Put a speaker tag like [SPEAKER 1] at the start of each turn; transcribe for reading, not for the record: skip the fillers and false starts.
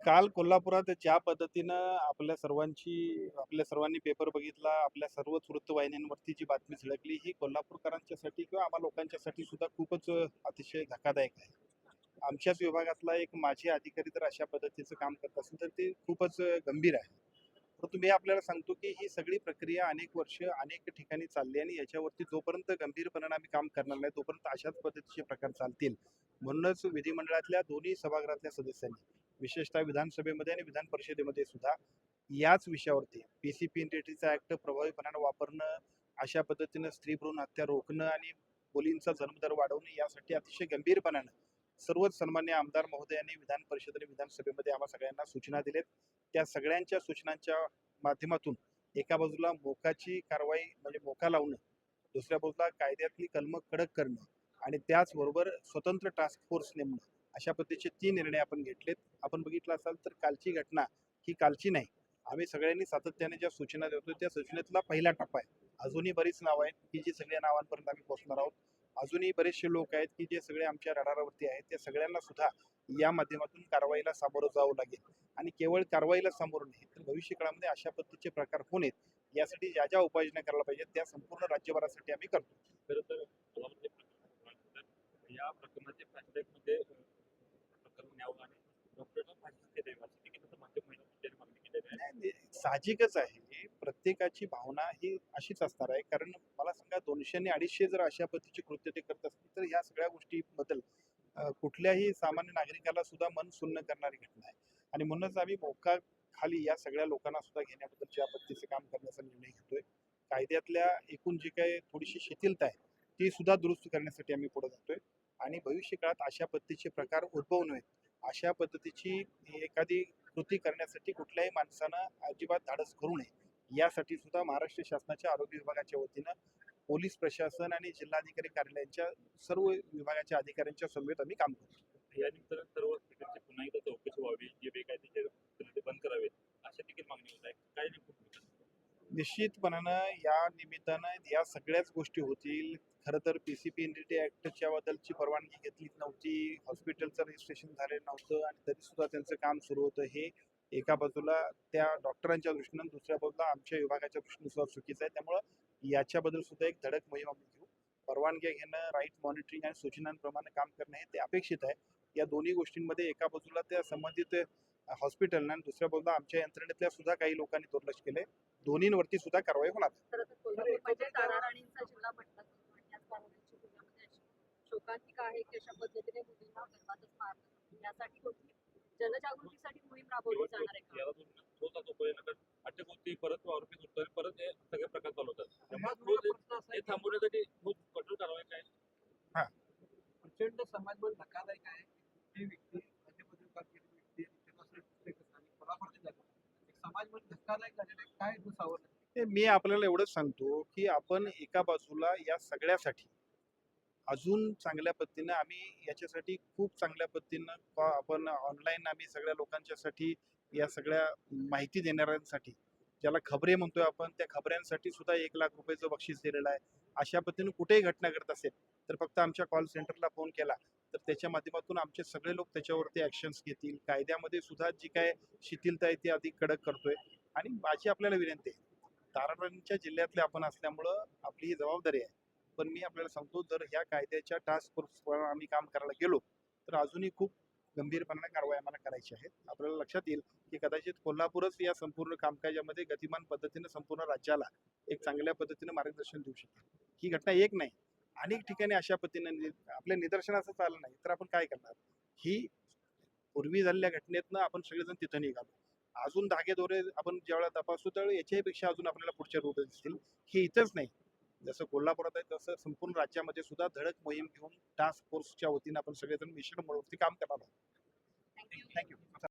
[SPEAKER 1] काल कोल्हापुरात ज्या पद्धतीनं आपल्या सर्वांनी पेपर बघितला, आपल्या सर्वच वृत्तवाहिन्यांवरती जी बातमी झळकली, ही कोल्हापूरकरांच्यासाठी किंवा आम्हा लोकांच्यासाठी सुद्धा खूपच अतिशय धक्कादायक आहे. आमच्याच विभागातला एक माजी अधिकारी जर अशा पद्धतीचं काम करत असेल, तर ते खूपच गंभीर आहे. परंतु मी आपल्याला सांगतो, की ही सगळी प्रक्रिया अनेक वर्ष, अनेक ठिकाणी चालली आणि याच्यावरती जोपर्यंत गंभीरपणाने आम्ही काम करणार नाही, तोपर्यंत अशाच पद्धतीचे प्रकार चालतील. म्हणूनच विधिमंडळातल्या दोन्ही सभागृहातल्या सदस्यांनी, विशेषतः विधानसभेमध्ये आणि विधान परिषदेमध्ये सुद्धा याच विषयावरती पीसीपी इंटिग्रिटीचा ऍक्ट प्रभावीपणाने वापरणं, अशा पद्धतीनं स्त्री भ्रूण हत्या रोखणं आणि मुलींचा जन्मदर वाढवणं यासाठी अतिशय गंभीरपणानं सर्वच सन्मान्य आमदार महोदयांनी विधान परिषद आणि विधानसभेमध्ये आम्हा सगळ्यांना सूचना दिल्यात. त्या सगळ्यांच्या सूचनांच्या माध्यमातून एका बाजूला मोकाची कारवाई म्हणजे मोका लावणं, दुसऱ्या बाजूला कायद्यातली कलमं कडक करणं आणि त्याचबरोबर स्वतंत्र टास्क फोर्स नेमणं, अशा पद्धतीचे 3 निर्णय आपण घेतलेत. आपण बघितलं असाल तर कालची घटना ही कालची नाही. आम्ही सगळ्यांनी सातत्याने ज्या सूचना देतो त्या सूचनेतला पहिला टप्पा आहे. अजूनही बरीच नावं आहेत की जी सगळ्या नावांपर्यंत आम्ही पोहोचणार आहोत. अजूनही बरेचसे लोक आहेत की जे सगळे आमच्या रडारावरती आहेत. त्या सगळ्यांना सुद्धा या माध्यमातून कारवाईला सामोरं जावं लागेल आणि केवळ कारवाईला सामोरं नाही तर भविष्य काळामध्ये अशा पद्धतीचे प्रकार होऊ नयेत यासाठी ज्या ज्या उपाययोजना करायला पाहिजेत त्या संपूर्ण राज्यभरासाठी आम्ही करतो.
[SPEAKER 2] खरं तर मला म्हणजे या प्रकरणाचे फास्टॅगमध्ये प्रकरण न्यावं आणि डॉक्टरला फाशी द्यावी अशी देखील आता माध्यम महिला मागणी केलेली आहे.
[SPEAKER 1] नाही, साहजिकच आहे. प्रत्येकाची भावना ही अशीच असणार आहे. कारण मला सांगा 200 आणि 250 जर अशा पद्धतीची कृत्य ते करत असतील, तर ह्या सगळ्या गोष्टीबद्दल कुठल्याही सामान्य नागरिकाला सुद्धा मन सुन्न करणारी घटना आहे. आणि म्हणूनच आम्ही मोकाखाली या सगळ्या लोकांना सुद्धा घेण्याबद्दल ज्या पद्धतीचं काम करण्याचा निर्णय घेतोय. कायद्यातल्या एकूण जी काही थोडीशी शिथिलता आहे, ती सुद्धा दुरुस्त करण्यासाठी आम्ही पुढे जातोय. आणि भविष्य काळात अशा पद्धतीचे प्रकार उद्भवू नयेत, अशा पद्धतीची एखादी कृती करण्यासाठी कुठल्याही माणसानं अजिबात धाडस करू नये. यासाठी सुद्धा महाराष्ट्र शासनाच्या आरोग्य विभागाच्या वतीनं पोलीस प्रशासन आणि जिल्हाधिकारी कार्यालयाच्या सर्व विभागाच्या अधिकाऱ्यांच्या समवेत आम्ही काम करतो.
[SPEAKER 2] यानंतर सर्व प्रकारची पुन्हा एकदा चौकशी व्हावी, जे बेकायदेशीर ते बंद करावेत, अशा देखील मागणी होत आहे. काय नेमकं
[SPEAKER 1] निश्चितपणानं या निमित्तानं या सगळ्याच गोष्टी होतील. खरं तर पीसीपी एनडीटी ऍक्टच्या बद्दलची परवानगी घेतली नव्हती, हॉस्पिटलचं रजिस्ट्रेशन झालेलं नव्हतं आणि तरी सुद्धा त्यांचं काम सुरू होतं. हे एका बाजूला त्या डॉक्टरांच्या दृष्टीनं, दुसऱ्या बाजूला आमच्या विभागाच्या दृष्टीनं सुद्धा चुकीचं आहे. त्यामुळं याच्याबद्दल सुद्धा एक धडक मोहीम आम्ही घेऊ. परवानग्या घेणं, राईट मॉनिटरिंग आणि सूचनांप्रमाणे काम करणं हे ते अपेक्षित आहे. या दोन्ही गोष्टींमध्ये एका बाजूला त्या संबंधित हॉस्पिटलनं आणि दुसऱ्या बाजूला आमच्या यंत्रणेतल्या सुद्धा काही लोकांनी दुर्लक्ष केलंय. दोन्हींवरती सुद्धा कारवाई होणार.
[SPEAKER 3] खरं तर कोल्हापूर म्हणजे ताराराणींचा जिल्हा म्हटला जातो आणि याच कारवाईची जिल्ह्यामध्ये अशी शोकांतिका आहे की अशा पद्धतीने मुलींना गर्भातच मारलं जातं. यासाठी कोणती जनजागृतीसाठी मोहीम राबवली जाणार आहे का?
[SPEAKER 2] याला तो जातो पर्यंत अटक होती, परत आरोपी सुटतात, परत हे सगळे प्रकार चालू होतात. त्यामुळे हे थांबवण्यासाठी खूप कठोर कारवाई काय
[SPEAKER 1] हा,
[SPEAKER 4] प्रचंड समाजमन धक्कादायक आहे की व्यक्ती अध्यपदवी काम केलेली व्यक्ती आणि कोल्हापूरचे झाले एक समाजमन धक्कादायक झालेला आहे. काय सावध
[SPEAKER 1] ते मी आपल्याला एवढंच सांगतो की आपण एका बाजूला या सगळ्यासाठी अजून चांगल्या पद्धतीनं आम्ही याच्यासाठी खूप चांगल्या पद्धतीनं आपण ऑनलाईन आम्ही सगळ्या लोकांच्यासाठी या सगळ्या माहिती देणाऱ्यांसाठी, ज्याला खबरे म्हणतोय आपण, त्या खबऱ्यांसाठी सुद्धा 1,00,000 रुपयाचं बक्षीस दिलेलं आहे. अशा पद्धतीने कुठेही घटना घडत असेल तर फक्त आमच्या कॉल सेंटरला फोन केला तर त्याच्या माध्यमातून आमचे सगळे लोक त्याच्यावरती ॲक्शन्स घेतील. कायद्यामध्ये सुद्धा जी काय शिथिलता आहे ती अधिक कडक करतोय. आणि माझी आपल्याला विनंती आहे, ताराराणीच्या जिल्ह्यातले आपण असल्यामुळं आपली ही जबाबदारी आहे. पण मी आपल्याला सांगतो, जर ह्या कायद्याच्या टास्क फोर्सवर आम्ही काम करायला गेलो तर अजूनही खूप गंभीरपणाने कारवाई आम्हाला करायची आहे. आपल्याला लक्षात येईल की कदाचित कोल्हापूरच या संपूर्ण कामकाजामध्ये गतिमान पद्धतीने संपूर्ण राज्याला एक चांगल्या पद्धतीने मार्गदर्शन देऊ शकेल. ही घटना एक नाही, अनेक ठिकाणी अशा पद्धतीने आपल्या निदर्शनाचं आलं नाही तर आपण काय करणार? ही पूर्वी झालेल्या घटनेतनं आपण सगळेजण तिथं निघालो. अजून धागेदोरे आपण ज्यावेळेला तपासतो त्यावेळी याच्यापेक्षा अजून आपल्याला पुढच्या रूट दिसतील. हे इथंच नाही, जसं कोल्हापुरात आहे तसं संपूर्ण राज्यामध्ये सुद्धा धडक मोहीम घेऊन टास्क फोर्सच्या वतीनं आपण सगळेजण मिशन मोडवरती काम करणार आहोत.
[SPEAKER 3] थँक्यू.
[SPEAKER 1] थँक्यू.